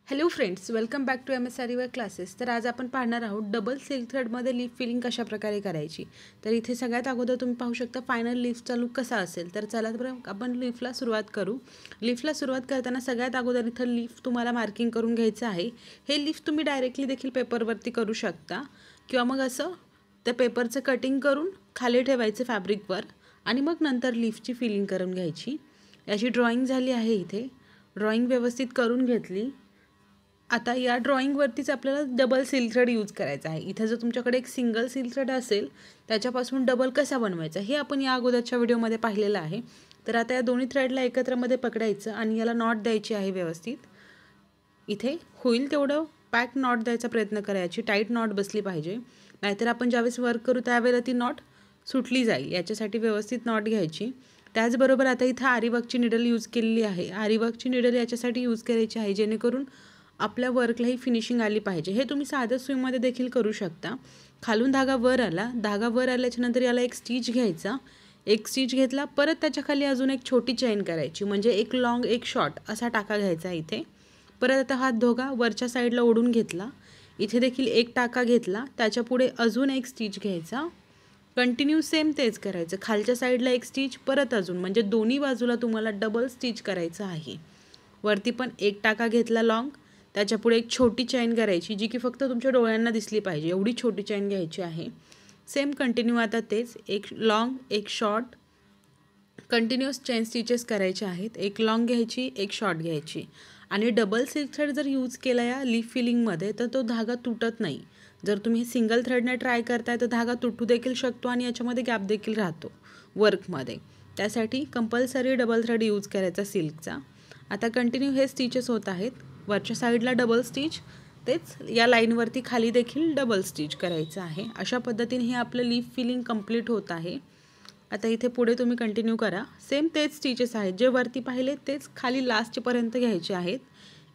Hello friends, welcome back to MSREवर classes. तर आज आपण पाहणार आहोत डबल सिल्क थ्रेडमध्ये लीफ फिलिंग कशा प्रकारे करायची। तर इथे सगळ्यात अगोदर तुम्ही पाहू शकता फायनल लीफचा लुक कसा असेल। तर चला तर आपण लीफला सुरुवात करू। लीफला सुरुवात करताना सगळ्यात अगोदर इथं लीफ तुम्हाला मार्किंग करून घ्यायचं आहे। हे लीफ तुम्ही डायरेक्टली देखील पेपरवरती करू शकता किंवा मग असं त्या पेपरचं कटिंग करून खाली ठेवायचं फॅब्रिकवर आणि मग नंतर लीफची फिलिंग करून घ्यायची। याची ड्रॉइंग झाली आहे। इथे ड्रॉइंग व्यवस्थित करून घेतली। आता या ड्रॉइंगवरतीच आपल्याला डबल सिल्क थ्रेड यूज करायचा आहे। इथे जर तुमच्याकडे एक सिंगल सिल्क थ्रेड असेल त्याच्यापासून डबल कसा बनवायचा हे आपण या अगोदरच्या व्हिडिओमध्ये पाहिलेलं आहे। तर आता या दोन्ही थ्रेडला एकत्रमध्ये पकडायचं आणि याला नॉट द्यायची आहे व्यवस्थित। इथे होईल तेवढं पॅक नॉट द्यायचा प्रयत्न करायची, टाईट नॉट बसली पाहिजे, नाहीतर आपण ज्यावेळेस वर्क करू त्यावेळेला ती नॉट सुटली जाईल। याच्यासाठी व्यवस्थित नॉट घ्यायची। त्याचबरोबर आता इथं आरीवर्कची निडल यूज केलेली आहे। आरीवर्कची निडल याच्यासाठी यूज करायची आहे जेणेकरून आपल्या वर्कलाही फिनिशिंग आली पाहिजे। हे तुम्ही साध्या सुईमध्ये देखील करू शकता। खालून धागा वर आला, धागा वर आल्याच्या नंतर याला एक स्टिच घ्यायचा, एक स्टिच घेतला, परत त्याच्या खाली अजून एक छोटी चेन करायची, म्हणजे एक लॉंग एक शॉर्ट असा टाका घ्यायचा इथे। परत आता हा धागा वरच्या साईडला ओढून घेतला, इथे देखील एक टाका घेतला, त्याच्या पुढे अजून एक स्टिच घ्यायचा, कंटिन्यू सेम तेच करायचं। खालच्या साईडला एक स्टिच, परत अजून, म्हणजे दोन्ही बाजूला तुम्हाला डबल स्टिच करायचं आहे। वरती पण एक टाका घेतला लॉंग, त्याच्या पुढे एक छोटी चेन करायची जी की फक्त तुमच्या डोळ्यांना दिसली पाहिजे, एवढी छोटी चेन घ्यायची आहे। सेम कंटिन्यू आता तेच एक लॉंग एक शॉर्ट कंटिन्यूअस चेन स्टिचेस करायचे आहेत। एक लॉंग घ्यायची, एक शॉर्ट घ्यायची। आणि डबल सिल्क थ्रेड जर यूज केला या लीफ फिलिंगमध्ये तर तो धागा तुटत नाही। जर तुम्ही सिंगल थ्रेडने ट्राय करताय तर धागा तुटू देखील शकतो आणि याच्यामध्ये गॅप देखील राहतो वर्कमध्ये। त्यासाठी कंपल्सरी डबल थ्रेड यूज करायचा सिल्कचा। आता कंटिन्यू हे स्टिचेस होत आहेत। वरच्या साईडला डबल स्टिच, तेच या लाईनवरती खाली देखील डबल स्टिच करायचं आहे। अशा पद्धतीने हे आपलं लीफ फिलिंग कंप्लीट होत आहे। आता इथे पुढे तुम्ही कंटिन्यू करा। सेम तेच स्टिचेस आहेत, जे वरती पाहिले तेच खाली लास्टपर्यंत घ्यायचे आहेत।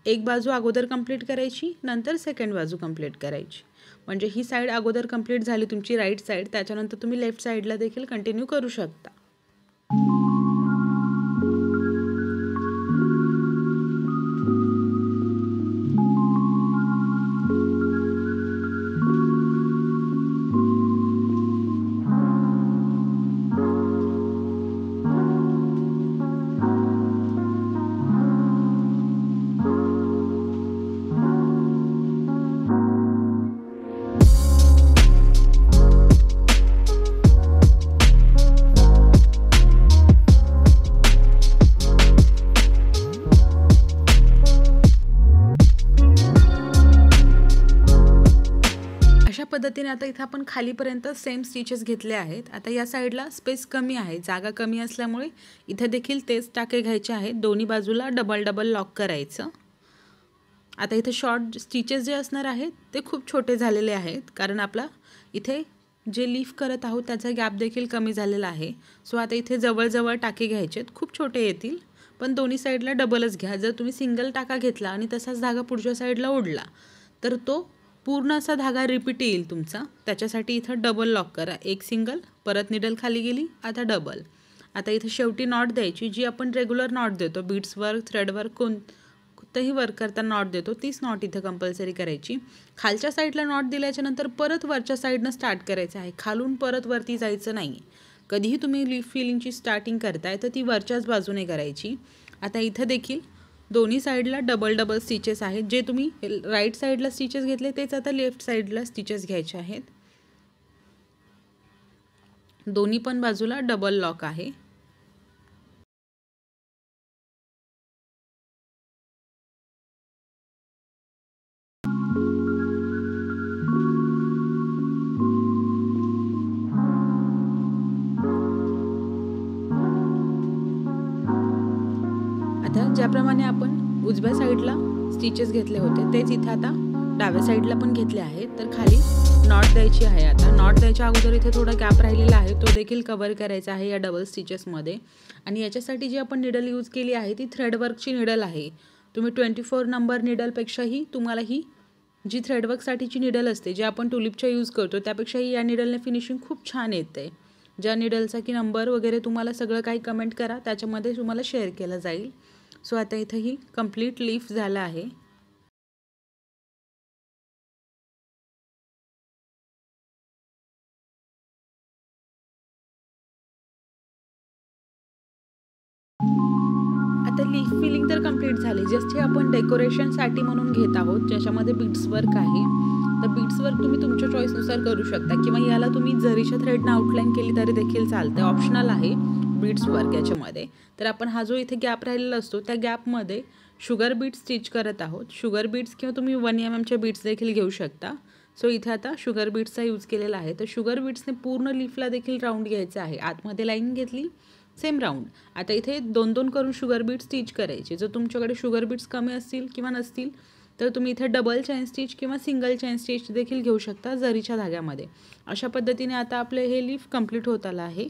एक बाजू अगोदर कंप्लीट करायची, नंतर सेकंड बाजू कंप्लीट करायची, म्हणजे ही साईड अगोदर कंप्लीट झाली तुमची राईट साईड, त्याच्यानंतर तुम्ही लेफ्ट साईडला देखील कंटिन्यू करू शकता। अशा पद्धतीने आता इथे आपण खालीपर्यंत सेम स्टिचेस घेतले आहेत। आता या साईडला स्पेस कमी आहे, जागा कमी असल्यामुळे इथे देखील तेच टाके घ्यायचे आहेत। दोन्ही बाजूला डबल डबल लॉक करायचं। आता इथे शॉर्ट स्टिचेस जे असणार आहेत ते खूप छोटे झालेले आहेत, कारण आपला इथे जे लीफ करत आहोत त्याचा गॅप देखील कमी झालेला आहे। सो आता इथे जवळजवळ टाके घ्यायचे आहेत, खूप छोटे येतील, पण दोन्ही साईडला डबलच घ्या। जर तुम्ही सिंगल टाका घेतला आणि तसाच धागा पुढच्या साईडला ओढला तर तो पूर्ण असा धागा रिपीट येईल तुमचा। त्याच्यासाठी इथं डबल लॉक करा, एक सिंगल, परत निडल खाली गेली, आता डबल। आता इथे शेवटी नॉट द्यायची, जी आपण रेग्युलर नॉट देतो, बीड्सवर थ्रेडवर कोणतंही वर्क करताना नॉट देतो, तीच नॉट इथं कंपल्सरी करायची। खालच्या साईडला नॉट दिल्याच्या नंतर परत वरच्या साईडनं स्टार्ट करायचं आहे, खालून परत वरती जायचं नाही। कधीही तुम्ही लीफ फिलिंगची स्टार्टिंग करताय तर ती वरच्याच बाजूने करायची। आता इथं देखील दोन्ही साईडला डबल डबल स्टिचेस आहेत, जे तुम्ही राईट साईडला स्टिचेस घेतले तेच आता लेफ्ट साईडला स्टिचेस घ्यायचे आहेत। दोन्ही पण बाजूला डबल लॉक आहे। आता ज्याप्रमाणे आपण उजव्या साईडला स्टिचेस घेतले होते तेच इथे आता डाव्या साईडला पण घेतले आहेत। तर खाली नॉट द्यायची आहे। आता नॉट द्यायच्या अगोदर इथे थोडा गॅप राहिलेला आहे, तो देखील कव्हर करायचा आहे या डबल स्टिचेसमध्ये। आणि याच्यासाठी जी आपण निडल यूज केली आहे ती थ्रेडवर्कची निडल आहे। तुम्ही 24 नंबर निडलपेक्षाही तुम्हाला ही जी थ्रेडवर्कसाठीची निडल असते, जे आपण टुलिपच्या यूज करतो, त्यापेक्षाही या निडलने फिनिशिंग खूप छान येते। ज्या निडलचा की नंबर वगैरे तुम्हाला सगळं काही कमेंट करा, त्याच्यामध्ये तुम्हाला शेअर केलं जाईल। सो आता इथे ही कंप्लीट लीफ झाला आहे। आता लीफ फिलिंग तर कंप्लीट झाली. जस्ट हे आपण डेकोरेशनसाठी म्हणून घेत आहोत, ज्याच्यामध्ये बीड्स वर्क आहे. तर बीड्स वर्क तुम्ही तुमच्या चॉईसनुसार करू शकता किंवा याला तुम्ही जरीच्या थ्रेडनं आउटलाईन केली तरी देखील चालते, ऑप्शनल आहे बीड्स वर्क याच्यामध्ये. तर आपण हा जो इथे गॅप राहिलेला असतो त्या गॅपमध्ये शुगर बीड्स स्टिच करत आहोत. शुगर बीड्स किंवा तुम्ही 1 mm बीड्स देखील घेऊ शकता. सो इथे आता शुगर बीड्सचा यूज केलेला आहे. तर शुगर बीड्सने पूर्ण लीफला देखील राऊंड घ्यायचं आहे. आतमध्ये लाईन घेतली, सेम राऊंड. आता इथे 2-2 करून शुगर बीड्स स्टिच करायचे. जर तुमच्याकडे शुगर बीड्स कमी असतील किंवा नसतील तर तुम्ही इथे डबल चेन स्टिच किंवा सिंगल चेन स्टिच देखील घेऊ शकता जरीच्या धाग्यामध्ये. अशा पद्धतीने आता आपले हे लीफ कंप्लीट होत आलं आहे.